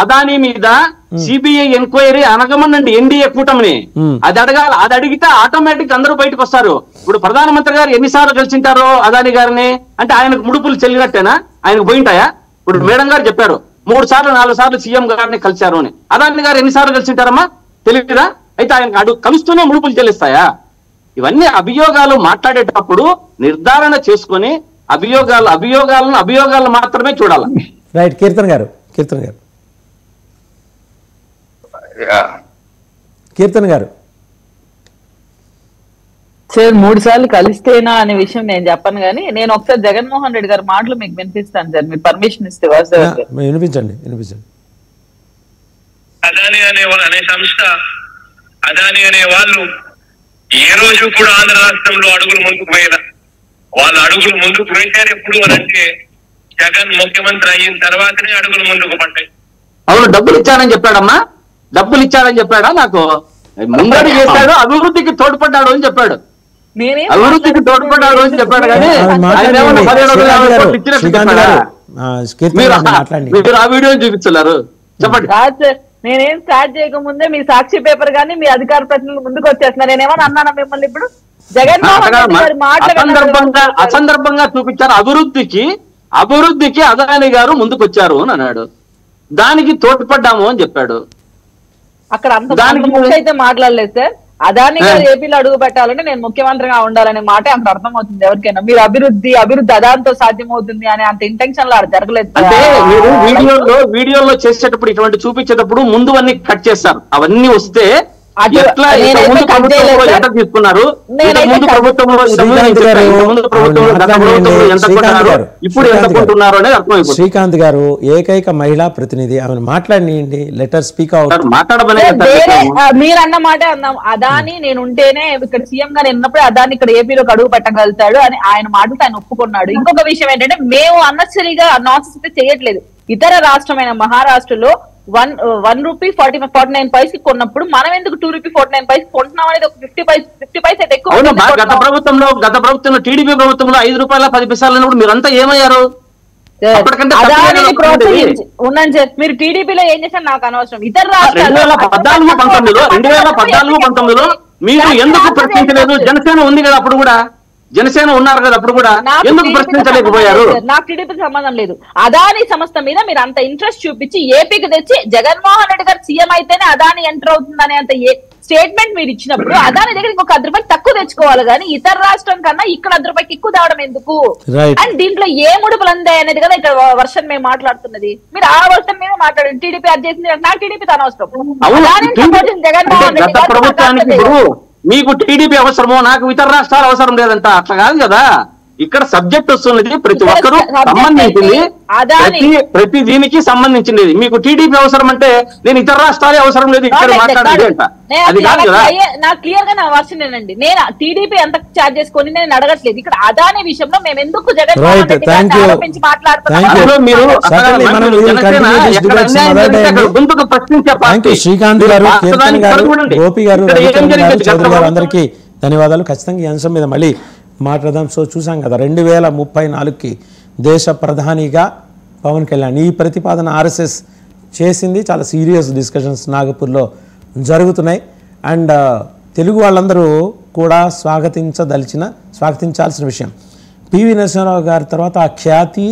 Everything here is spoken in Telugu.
అదానీ మీద సిబిఐ ఎంక్వైరీ అనగమనండి ఎన్డీఏ కూటమిని. అది అడగాలి. అది అడిగితే ఆటోమేటిక్ అందరూ బయటకు వస్తారు. ఇప్పుడు ప్రధానమంత్రి గారు ఎన్నిసార్లు కలిసింటారో అదానీ గారిని అంటే ఆయనకు ముడుపులు చెల్లినట్టేనా? ఆయనకు పోయింటాయా? ఇప్పుడు మేడం గారు చెప్పారు 3 సార్లు 4 సార్లు సీఎం గారిని కలిశారు అని. అదానీ గారు ఎన్నిసార్లు కలిసింటారమ్మా తెలియదా? అయితే ఆయన కలుస్తూనే ముడుపులు చెల్లిస్తాయా? ఇవన్నీ అభియోగాలు మాట్లాడేటప్పుడు నిర్ధారణ చేసుకొని అభియోగాలను మాత్రమే చూడాలి. రైట్. కీర్తన్ గారు సార్ 3 సార్లు కలిస్తేనా అనే విషయం నేను చెప్పను కానీ నేను ఒకసారి జగన్మోహన్ రెడ్డి గారి మాటలు మీకు వినిపిస్తాను సార్, మీరు పర్మిషన్ ఇస్తే. వినిపించండి. అదానీ అనే సంస్థ, అదానీ అనే వాళ్ళు ఏ రోజు కూడా ఆంధ్ర రాష్ట్రంలో అడుగులు ముందుకు వేయరా. వాళ్ళు అడుగులు ముందుకు వేశారు ఎప్పుడు అంటే జగన్ ముఖ్యమంత్రి అయిన తర్వాతనే అడుగులు ముందుకు పడ్డాయి. అవును, డబ్బులు ఇచ్చారని చెప్పాడమ్మా. డబ్బులు ఇచ్చారని చెప్పాడా? నాకు ముందడు చేశాడు, అభివృద్ధికి తోడ్పడ్డాడు అని చెప్పాడు. అభివృద్ధికి తోడ్పడ్డాడు అని చెప్పాడు కానీ మీరు ఆ వీడియో చూపించారు. చెప్పండి. నేనేం స్టార్ట్ చేయకముందే మీ సాక్షి పేపర్ గానీ మీ అధికార ప్రతినిధులు ముందుకు వచ్చేస్తున్నారు. నేనేమన్నా అన్నానా మిమ్మల్ని? ఇప్పుడు అసందర్భంగా చూపించారు. అభివృద్ధికి అదానీ గారు ముందుకు వచ్చారు అని అన్నాడు. దానికి తోడ్పడ్డాము అని చెప్పాడు. అక్కడ అంత అయితే మాట్లాడలేదు సార్. అదానీ గారు ఏపీలో అడుగు పెట్టాలంటే నేను ముఖ్యమంత్రిగా ఉండాలనే మాట అంత అర్థమవుతుంది ఎవరికైనా. మీరు అభివృద్ధి అదానితో సాధ్యమవుతుంది అనే అంత ఇంటెన్షన్ లో జరగలేదు. అంటే మీరు వీడియోలో చేసేటప్పుడు ఇటువంటి చూపించేటప్పుడు ముందు అన్ని కట్ చేస్తారు. అవన్నీ వస్తే తీసుకున్నారు. శ్రీకాంత్ గారు ఏకైక మహిళా ప్రతినిధి, ఆమెను మాట్లాడియండి. Letter speak out. మీరు అన్న మాట అన్నాం. అదాని నేను ఉంటేనే ఇక్కడ సీఎం గా నేను ఉన్నప్పుడు అదాని ఇక్కడ ఏపీలోకి అడుగు పెట్టగలుగుతాడు అని ఆయన మాటలు ఆయన ఒప్పుకున్నాడు. ఇంకొక విషయం ఏంటంటే మేము అన్నెసరీగా నాన్సెన్స్ అయితే చేయట్లేదు. ఇతర రాష్ట్రమైన మహారాష్ట్రలో 1 రూపీ 49 పైసకి కొన్నప్పుడు మనం ఎందుకు 2 రూపీ 49 పైసకి కొంటున్నాం అనేది ఒక 50 పైస ఎక్కువ. గత ప్రభుత్వంలో టీడీపీ ప్రభుత్వంలో 5 రూపాయల 10 పైసలు మీరంతా ఏమయ్యారు? ఉన్నాను సార్. మీరు టీడీపీలో ఏం చేశారు నాకు అనవసరం. ఇతర రాష్ట్రాల్లో 2014-19లో మీరు ఎందుకు ప్రశ్నించలేదు? జనసేన ఉంది కదా అప్పుడు కూడా, జనసేన ఉన్నారు కదా అప్పుడు కూడా, ఎందుకు ప్రశ్నించలేకపోయారు? నాకు టీడీపీకి సంబంధం లేదు. అదానీ సంస్థ మీద మీరు అంత ఇంట్రెస్ట్ చూపించి ఏపీకి తెచ్చి జగన్మోహన్ రెడ్డి గారు సీఎం అయితేనే అదానీ ఎంటర్ అవుతుందనే అంత స్టేట్మెంట్ మీరు ఇచ్చినప్పుడు అదానీ దగ్గర ఇంకొక 10 రూపాయలు తక్కువ తెచ్చుకోవాలి కానీ ఇతర రాష్ట్రం కన్నా ఇక్కడ 10 రూపాయలకి ఎక్కువ తేవడం ఎందుకు? అండ్ దీంట్లో ఏ ముడుపులు అందాయి అనేది కదా ఇక్కడ వర్షన్ మేము మాట్లాడుతున్నది. మీరు ఆ వర్షన్ మీద మాట్లాడండి. టీడీపీ అది చేసింది, నాకు టీడీపీ అనవసరం. జగన్మోహన్ రెడ్డి మీకు టీడీపీ అవసరమో నాకు ఇతర రాష్ట్రాలు అవసరం లేదంట. అట్లా కాదు కదా. ఇక్కడ సబ్జెక్ట్ వస్తున్నది ప్రతి ఒక్కరూ సంబంధించింది, ప్రతి దీనికి సంబంధించింది. మీకు టీడీపీ అవసరం అంటే నేను ఇతర రాష్ట్రాలే అవసరం లేదు ఇక్కడ మాట్లాడేది అంట. అది కాదు కదా. నాకు క్లియర్ గా నా వర్షన్ ఏనండి. నేను టీడీపీ ఎంత ఛార్జ్ చేసుకొని నేను అడగట్లేదు. ఇక్కడ అదానీ విషయంలో మేము ఎందుకు జగన్మోహన్ రెడ్డి గారిని ఆరోపించి మాట్లాడుతున్నాం? శ్రీకాంత్ గారు, కీర్తన్ గారు, గోపి గారు, చౌదరి గారు అందరికీ ధన్యవాదాలు. ఖచ్చితంగా ఈ అంశం మీద మళ్ళీ మాట్లాడదాం. సో చూసాం కదా 2034కి దేశ ప్రధానిగా పవన్ కళ్యాణ్ ఈ ప్రతిపాదన ఆర్ఎస్ఎస్ చేసింది. చాలా సీరియస్ డిస్కషన్స్ నాగపూర్లో జరుగుతున్నాయి. అండ్ తెలుగు వాళ్ళందరూ కూడా స్వాగతించాల్సిన విషయం. పివి నరసింహారావు గారి తర్వాత ఆ ఖ్యాతి